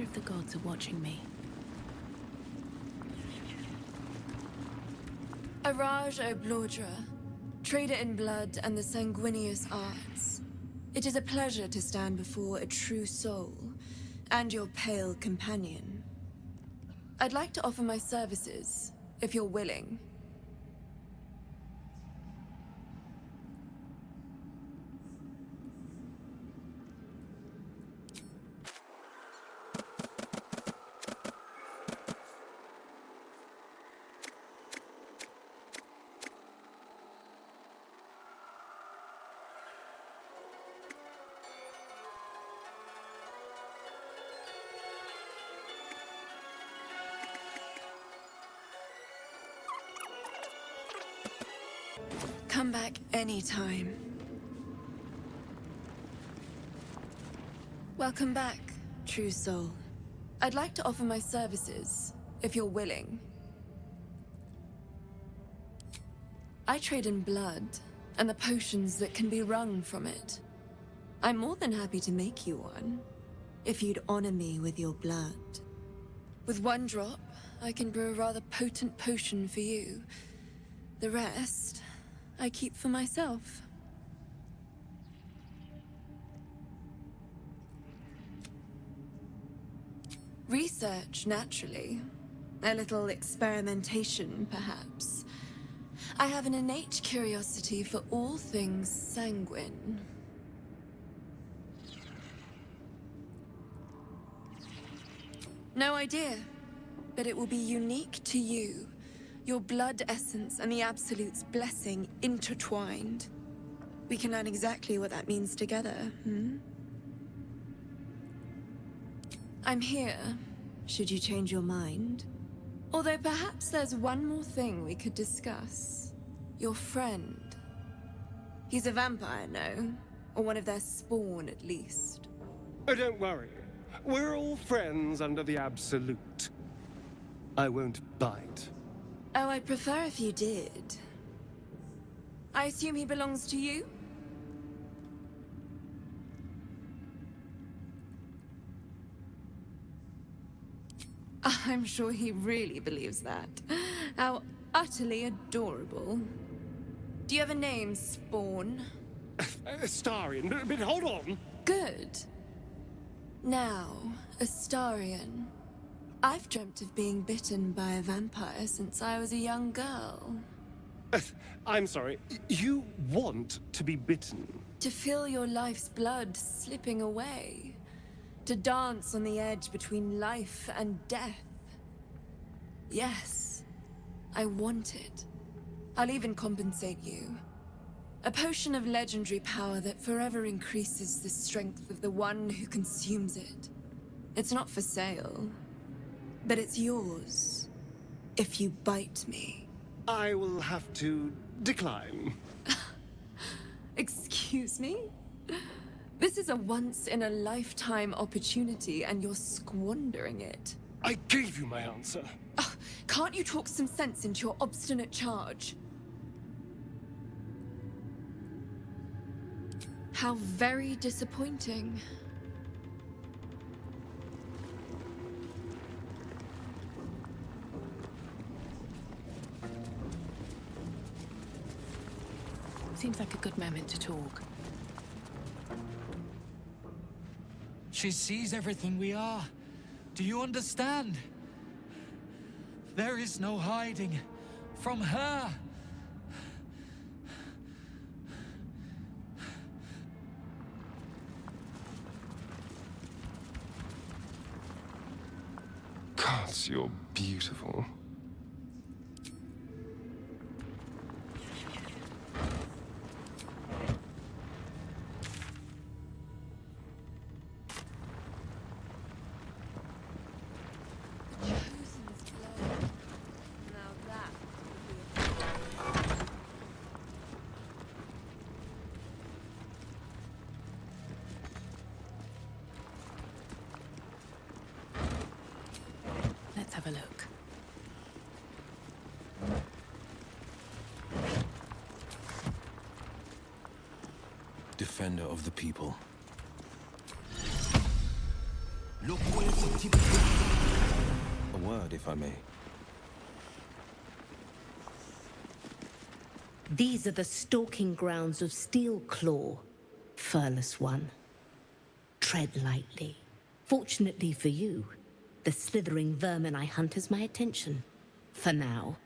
if the gods are watching me. Araj O'Blordra, trader in blood and the sanguineous arts. It is a pleasure to stand before a true soul, and your pale companion. I'd like to offer my services, if you're willing. Come back anytime. Welcome back, true soul. I'd like to offer my services, if you're willing. I trade in blood, and the potions that can be wrung from it. I'm more than happy to make you one, if you'd honor me with your blood. With one drop, I can brew a rather potent potion for you. The rest, I keep for myself. Research, naturally. A little experimentation, perhaps. I have an innate curiosity for all things sanguine. No idea, but it will be unique to you. Your blood essence and the Absolute's blessing intertwined. We can learn exactly what that means together, I'm here, should you change your mind. Although perhaps there's one more thing we could discuss. Your friend. He's a vampire, no? Or one of their spawn, at least. Oh, don't worry. We're all friends under the Absolute. I won't bite. Oh, I'd prefer if you did. I assume he belongs to you? I'm sure he really believes that. How utterly adorable. Do you have a name, Spawn? Astarion, but hold on. Good. Now, Astarion. I've dreamt of being bitten by a vampire since I was a young girl. I'm sorry, you want to be bitten? To feel your life's blood slipping away. To dance on the edge between life and death. Yes, I want it. I'll even compensate you. A potion of legendary power that forever increases the strength of the one who consumes it. It's not for sale. But it's yours, if you bite me. I will have to decline. Excuse me? This is a once-in-a-lifetime opportunity, and you're squandering it. I gave you my answer. Can't you talk some sense into your obstinate charge? How very disappointing. Seems like a good moment to talk. She sees everything we are. Do you understand? There is no hiding from her. Gods, you're beautiful. Let's have a look. Defender of the people. A word, if I may. These are the stalking grounds of Steelclaw, furless one. Tread lightly. Fortunately for you, the slithering vermin I hunt has my attention. For now.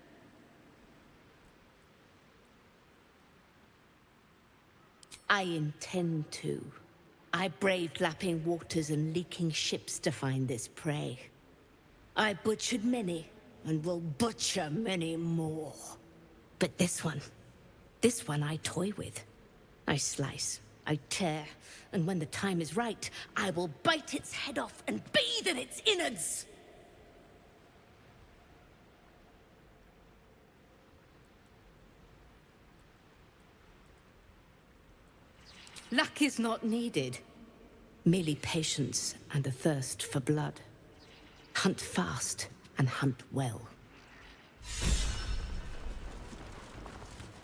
I intend to. I braved lapping waters and leaking ships to find this prey. I butchered many, and will butcher many more. But this one I toy with. I slice, I tear, and when the time is right, I will bite its head off and bathe in its innards! Luck is not needed. Merely patience and a thirst for blood. Hunt fast and hunt well.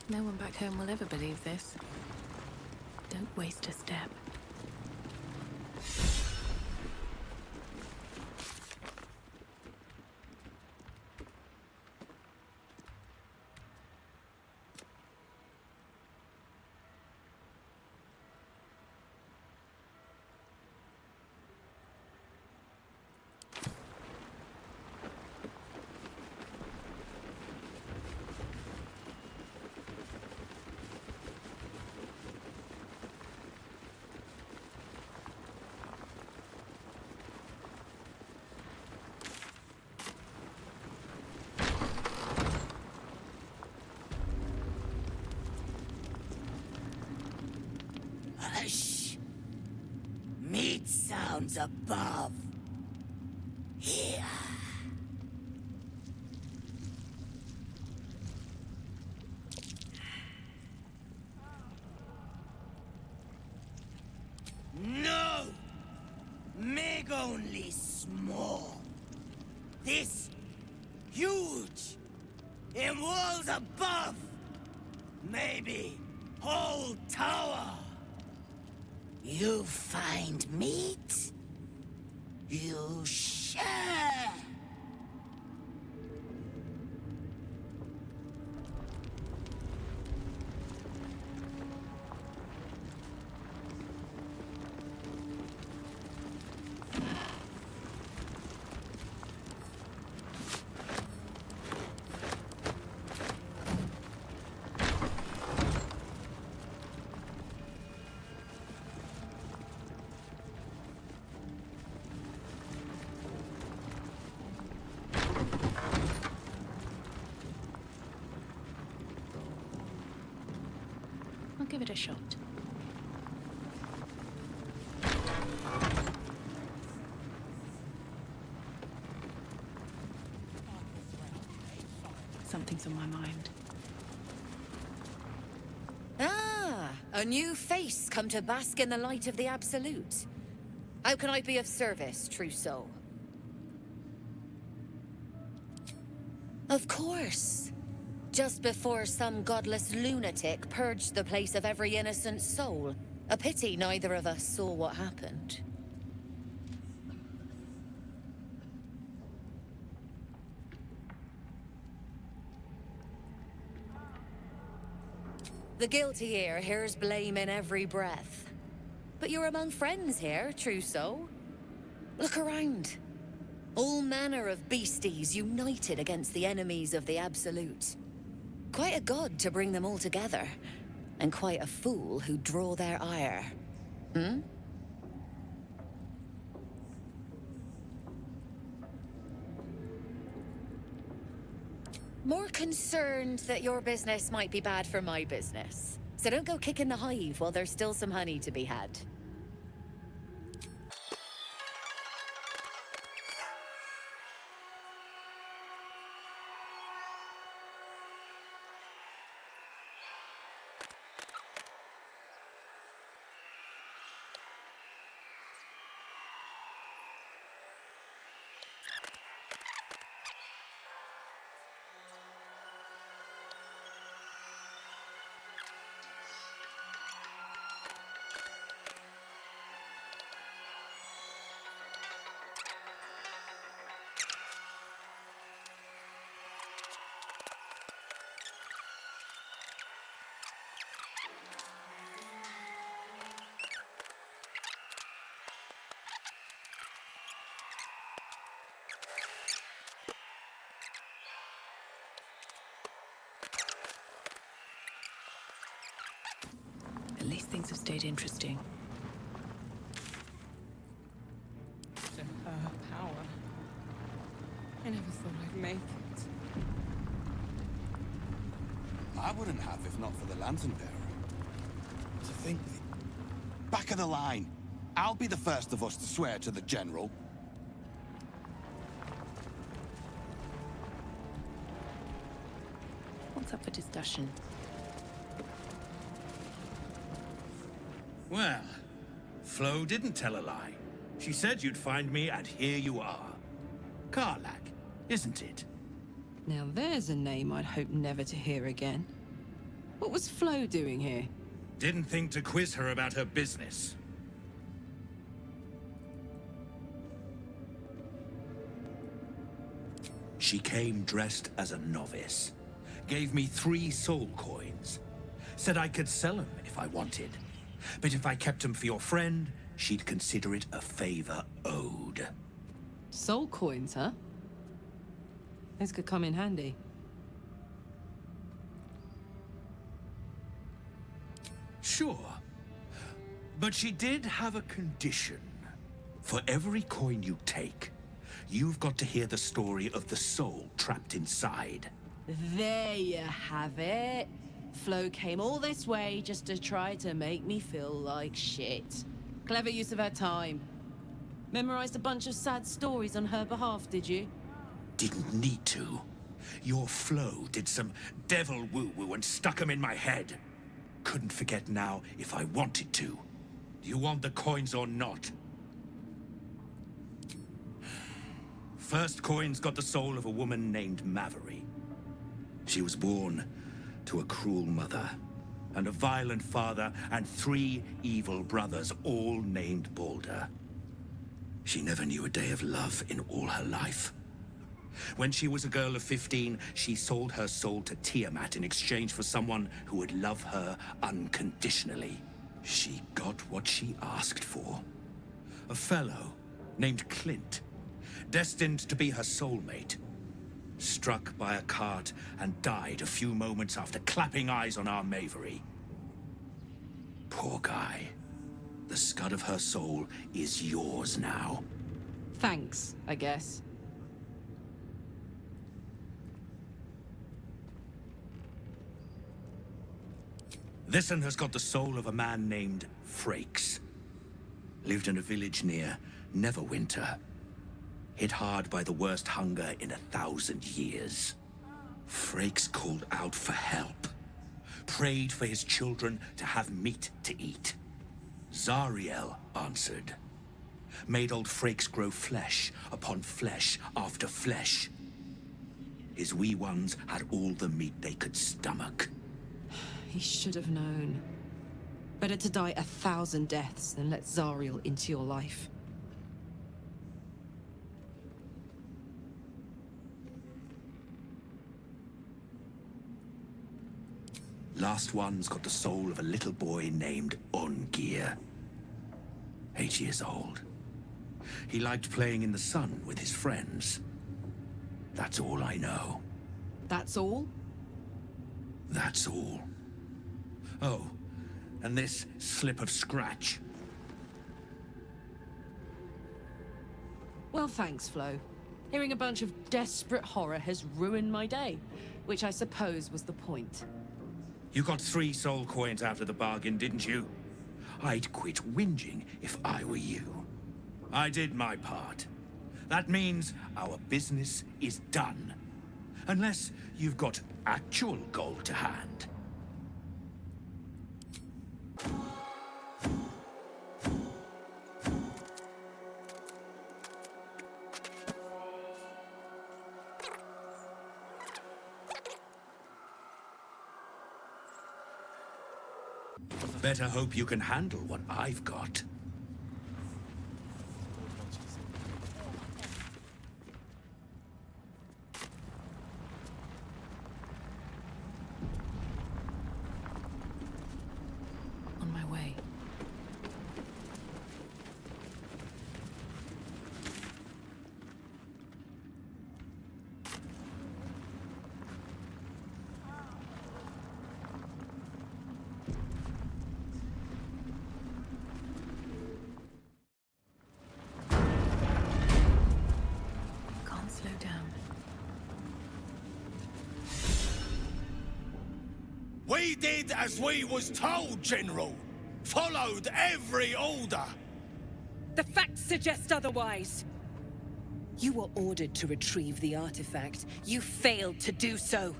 No one back home will ever believe this. Don't waste a step. Hush! Meat sounds above. Here. No! Meg only small. This huge. In walls above. Maybe whole tower. You find meat? You share. I'll give it a shot. Something's on my mind. Ah, a new face come to bask in the light of the Absolute. How can I be of service, true soul? Of course. Just before some godless lunatic purged the place of every innocent soul. A pity neither of us saw what happened. The guilty here hears blame in every breath. But you're among friends here, true soul. Look around. All manner of beasties united against the enemies of the Absolute. Quite a god to bring them all together. And quite a fool who draw their ire. Hmm? More concerned that your business might be bad for my business. So don't go kicking the hive while there's still some honey to be had. stayed interesting. To her power. I never thought I'd make it. I wouldn't have if not for the lantern bearer. To think that... Back of the line. I'll be the first of us to swear to the General. What's up for discussion? Well, Flo didn't tell a lie. She said you'd find me, and here you are. Karlach, isn't it? Now there's a name I'd hope never to hear again. What was Flo doing here? Didn't think to quiz her about her business. She came dressed as a novice. Gave me 3 soul coins. Said I could sell them if I wanted. But if I kept them for your friend, she'd consider it a favor owed. Soul coins, huh? Those could come in handy. Sure. But she did have a condition. For every coin you take, you've got to hear the story of the soul trapped inside. There you have it. Flo came all this way just to try to make me feel like shit. Clever use of her time. Memorized a bunch of sad stories on her behalf, did you? Didn't need to. Your Flo did some devil woo-woo and stuck 'em in my head. Couldn't forget now if I wanted to. Do you want the coins or not? First coin's got the soul of a woman named Mavery. She was born to a cruel mother, and a violent father, and 3 evil brothers, all named Baldur. She never knew a day of love in all her life. When she was a girl of 15, she sold her soul to Tiamat in exchange for someone who would love her unconditionally. She got what she asked for. A fellow named Clint, destined to be her soulmate. Struck by a cart and died a few moments after clapping eyes on our Mavery. Poor guy. The scud of her soul is yours now. Thanks, I guess. This'n has got the soul of a man named Frakes. Lived in a village near Neverwinter. Hit hard by the worst hunger in 1,000 years. Frakes called out for help. Prayed for his children to have meat to eat. Zariel answered. Made old Frakes grow flesh upon flesh after flesh. His wee ones had all the meat they could stomach. He should have known. Better to die 1,000 deaths than let Zariel into your life. Last one's got the soul of a little boy named Ongir. 8 years old. He liked playing in the sun with his friends. That's all I know. That's all? That's all. Oh, and this slip of scratch. Well, thanks, Flo. Hearing a bunch of desperate horror has ruined my day, which I suppose was the point. You got 3 soul coins out of the bargain, didn't you? I'd quit whinging if I were you. I did my part. That means our business is done. Unless you've got actual gold to hand. Better hope you can handle what I've got. On my way. We did as we was told, General. Followed every order. The facts suggest otherwise. You were ordered to retrieve the artifact. You failed to do so.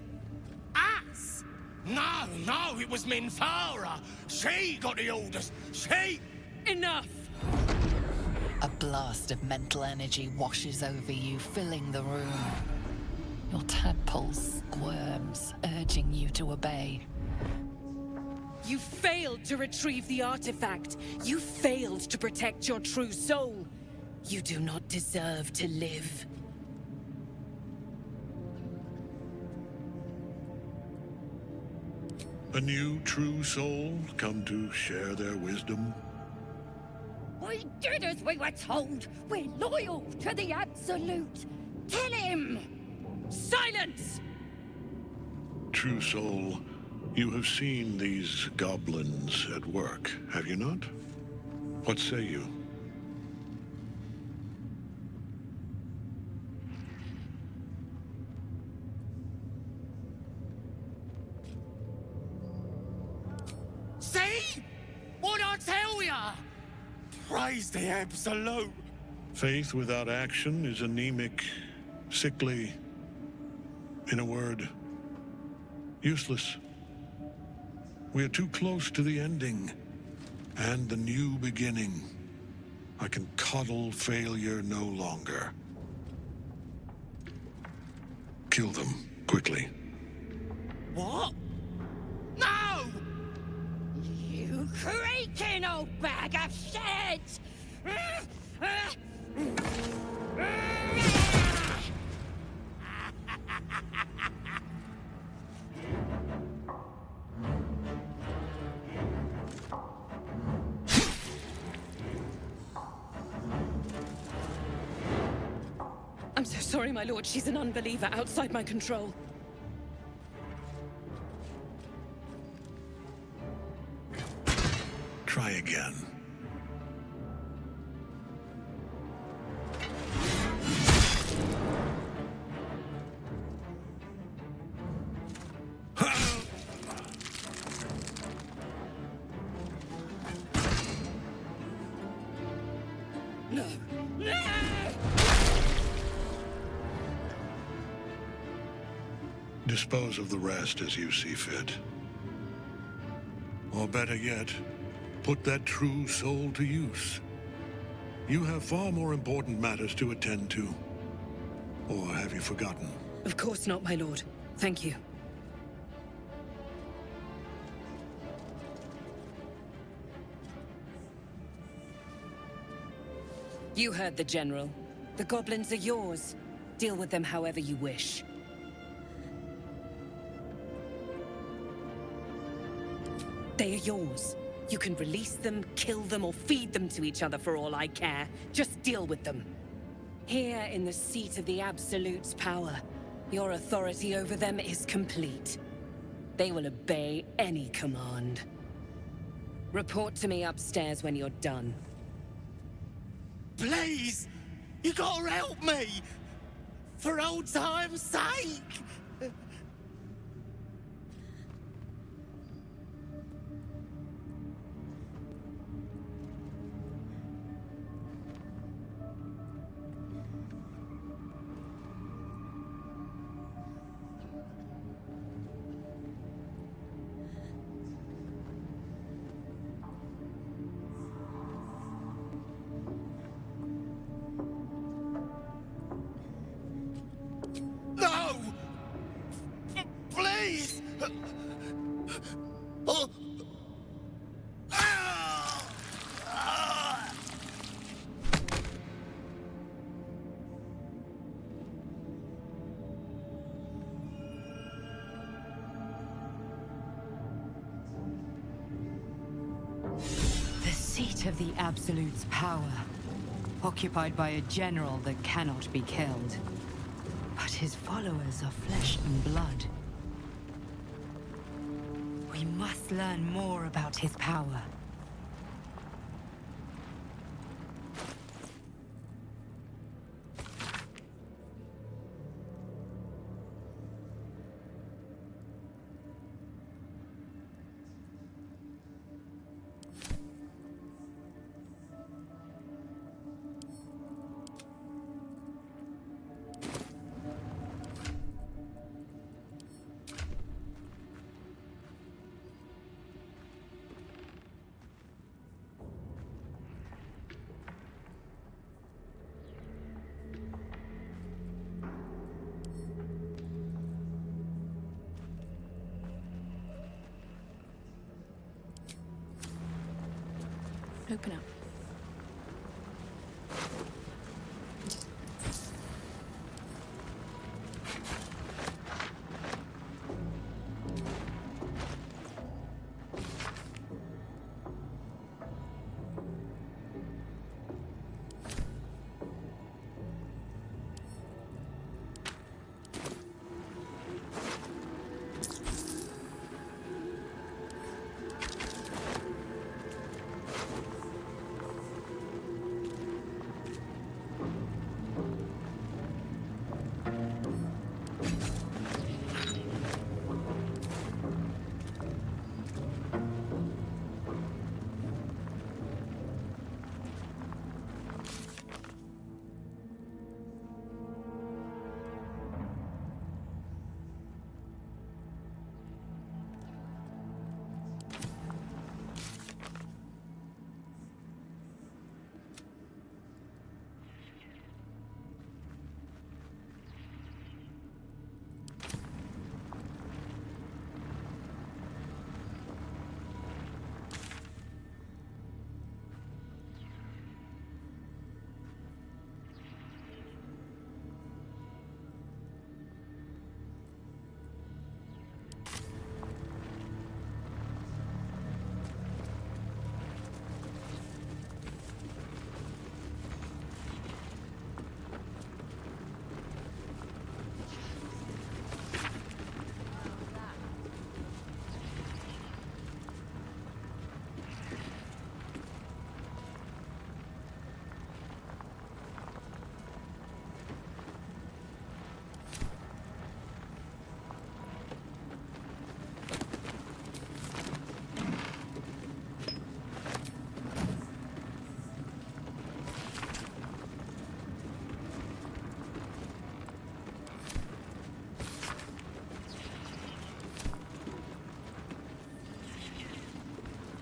Us? No, it was Minthara. She got the orders. She... Enough! A blast of mental energy washes over you, filling the room. Your tadpole squirms, urging you to obey. You failed to retrieve the artifact. You failed to protect your true soul. You do not deserve to live. A new true soul come to share their wisdom? We did as we were told. We're loyal to the Absolute. Kill him! Silence! True soul, you have seen these goblins at work, have you not? What say you? See? What'd I tell ya? Praise the Absolute. Faith without action is anemic, sickly, in a word, useless. We are too close to the ending, and the new beginning. I can coddle failure no longer. Kill them, quickly. What? No! You creaking old bag of shit! I'm so sorry, my lord. She's an unbeliever outside my control. Try again. No! No! Dispose of the rest as you see fit. Or better yet, put that true soul to use. You have far more important matters to attend to. Or have you forgotten? Of course not, my lord. Thank you. You heard the General. The goblins are yours. Deal with them however you wish. They are yours. You can release them, kill them, or feed them to each other for all I care. Just deal with them. Here in the seat of the Absolute's power, your authority over them is complete. They will obey any command. Report to me upstairs when you're done. Please! You gotta help me! For old time's sake! No! Please! Oh. The seat of the Absolute's power, occupied by a general that cannot be killed. But his followers are flesh and blood. We must learn more about his power. Open up.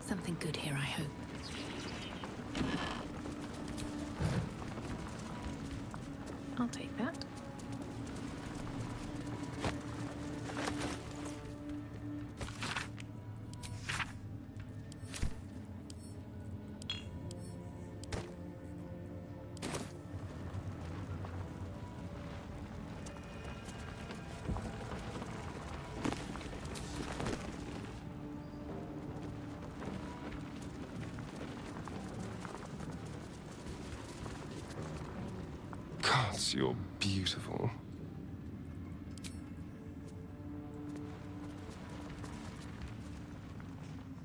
Something good here, I hope. I'll take that. Gods, you're beautiful.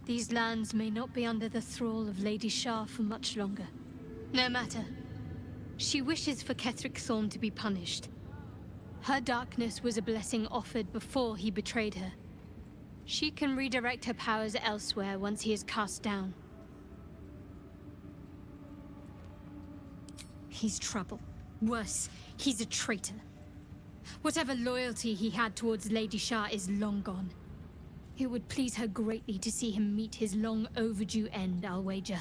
These lands may not be under the thrall of Lady Shar for much longer. No matter. She wishes for Ketheric Thorn to be punished. Her darkness was a blessing offered before he betrayed her. She can redirect her powers elsewhere once he is cast down. He's trouble. Worse, he's a traitor. Whatever loyalty he had towards Lady Shar is long gone. It would please her greatly to see him meet his long overdue end, I'll wager.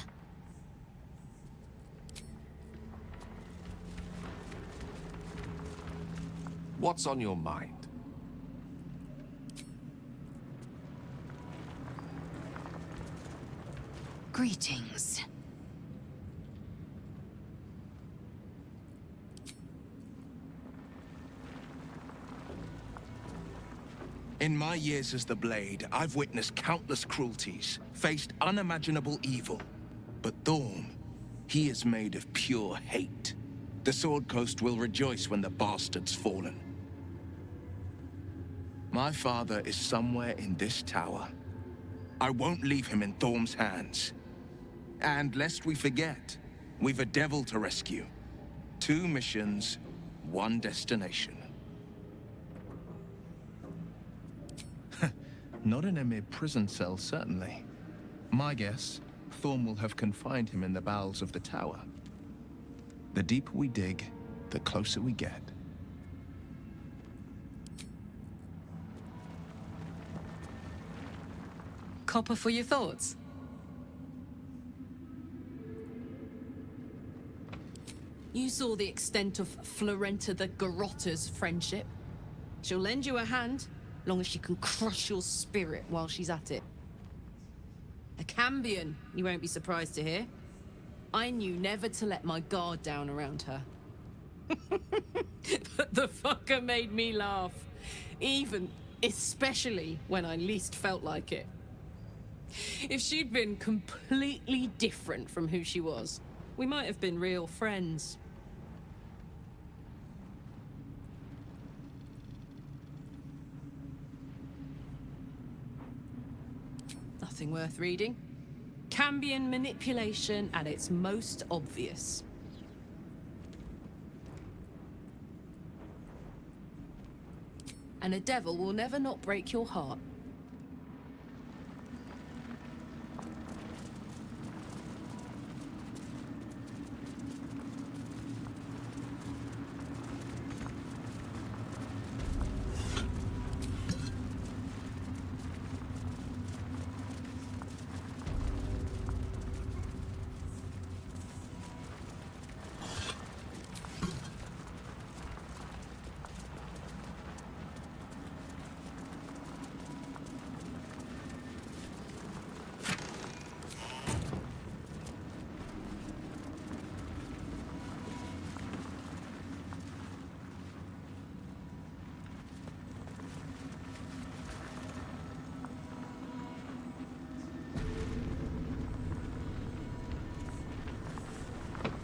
What's on your mind? Greetings. In my years as the Blade, I've witnessed countless cruelties, faced unimaginable evil. But Thorn, he is made of pure hate. The Sword Coast will rejoice when the bastard's fallen. My father is somewhere in this tower. I won't leave him in Thorn's hands. And lest we forget, we've a devil to rescue. 2 missions, 1 destination. Not in a mere prison cell, certainly. My guess, Thorn will have confined him in the bowels of the tower. The deeper we dig, the closer we get. Copper for your thoughts? You saw the extent of Florenta the Garrotta's friendship. She'll lend you a hand, long as she can crush your spirit while she's at it. A Cambion, you won't be surprised to hear. I knew never to let my guard down around her. But the fucker made me laugh. Especially when I least felt like it. If she'd been completely different from who she was, we might have been real friends. Nothing worth reading. Cambion manipulation at its most obvious. And a devil will never not break your heart.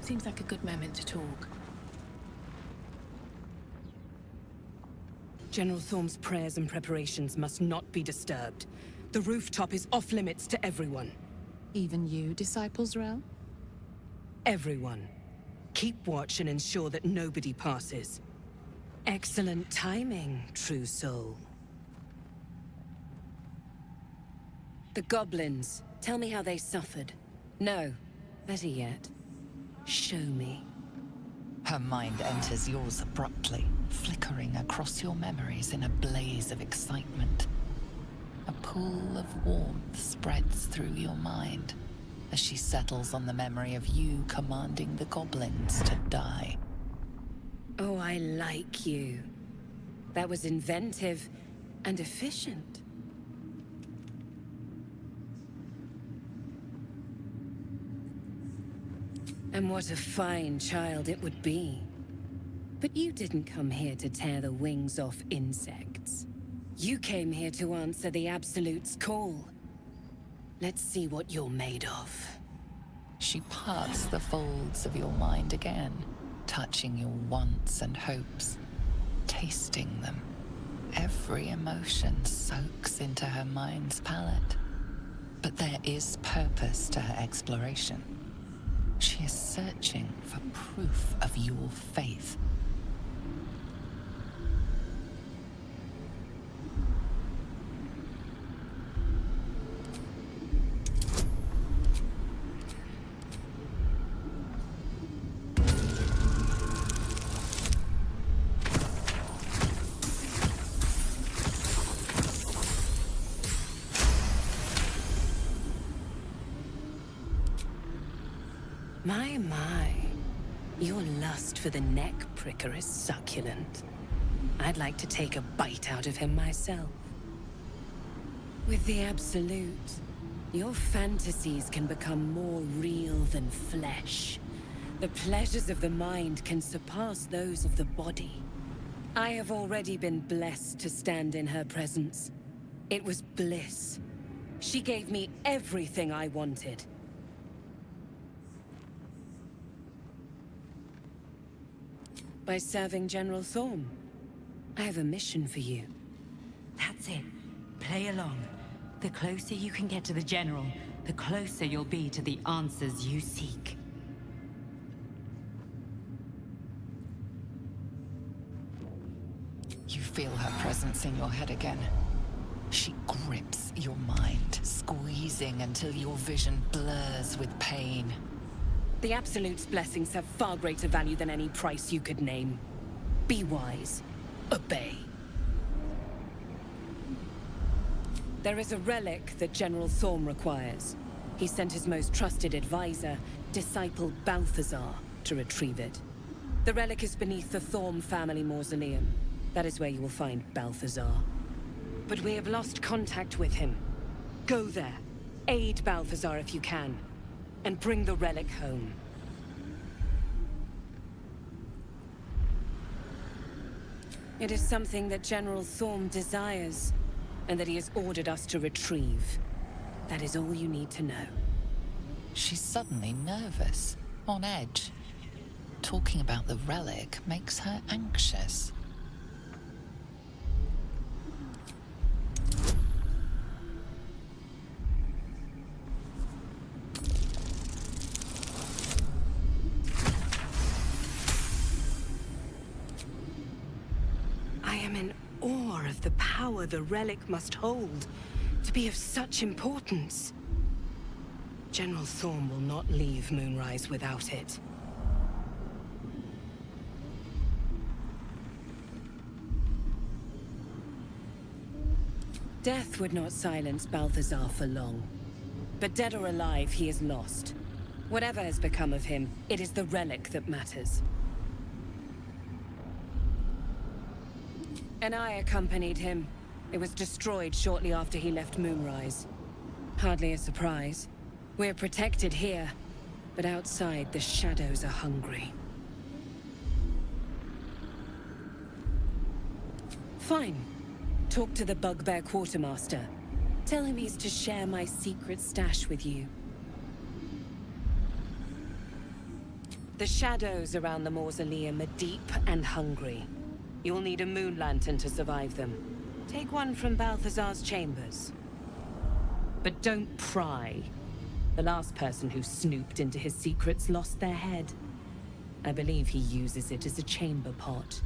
Seems like a good moment to talk. General Thorm's prayers and preparations must not be disturbed. The rooftop is off limits to everyone. Even you, Disciples Drow? Everyone. Keep watch and ensure that nobody passes. Excellent timing, true soul. The goblins. Tell me how they suffered. No, better yet. Show me. Her mind enters yours abruptly, flickering across your memories in a blaze of excitement. A pool of warmth spreads through your mind as she settles on the memory of you commanding the goblins to die. Oh, I like you. That was inventive and efficient. And what a fine child it would be. But you didn't come here to tear the wings off insects. You came here to answer the Absolute's call. Let's see what you're made of. She parts the folds of your mind again, touching your wants and hopes, tasting them. Every emotion soaks into her mind's palate. But there is purpose to her exploration. She is searching for proof of your faith. My. Your lust for the neck pricker is succulent. I'd like to take a bite out of him myself. With the Absolute, your fantasies can become more real than flesh. The pleasures of the mind can surpass those of the body. I have already been blessed to stand in her presence. It was bliss. She gave me everything I wanted. By serving General Thorm. I have a mission for you. That's it. Play along. The closer you can get to the General, the closer you'll be to the answers you seek. You feel her presence in your head again. She grips your mind, squeezing until your vision blurs with pain. The Absolute's blessings have far greater value than any price you could name. Be wise. Obey. There is a relic that General Thorm requires. He sent his most trusted advisor, disciple Balthazar, to retrieve it. The relic is beneath the Thorm family mausoleum. That is where you will find Balthazar. But we have lost contact with him. Go there. Aid Balthazar if you can. and bring the relic home. It is something that General Thorm desires, and that he has ordered us to retrieve. That is all you need to know. She's suddenly nervous, on edge. Talking about the relic makes her anxious. I am in awe of the power the relic must hold to be of such importance. General Thorm will not leave Moonrise without it. Death would not silence Balthazar for long. But dead or alive, he is lost. Whatever has become of him, it is the relic that matters. And I accompanied him. It was destroyed shortly after he left Moonrise. Hardly a surprise. We're protected here, but outside the shadows are hungry. Fine. Talk to the Bugbear Quartermaster. Tell him he's to share my secret stash with you. The shadows around the mausoleum are deep and hungry. You'll need a moon lantern to survive them. Take one from Balthazar's chambers. But don't pry. The last person who snooped into his secrets lost their head. I believe he uses it as a chamber pot.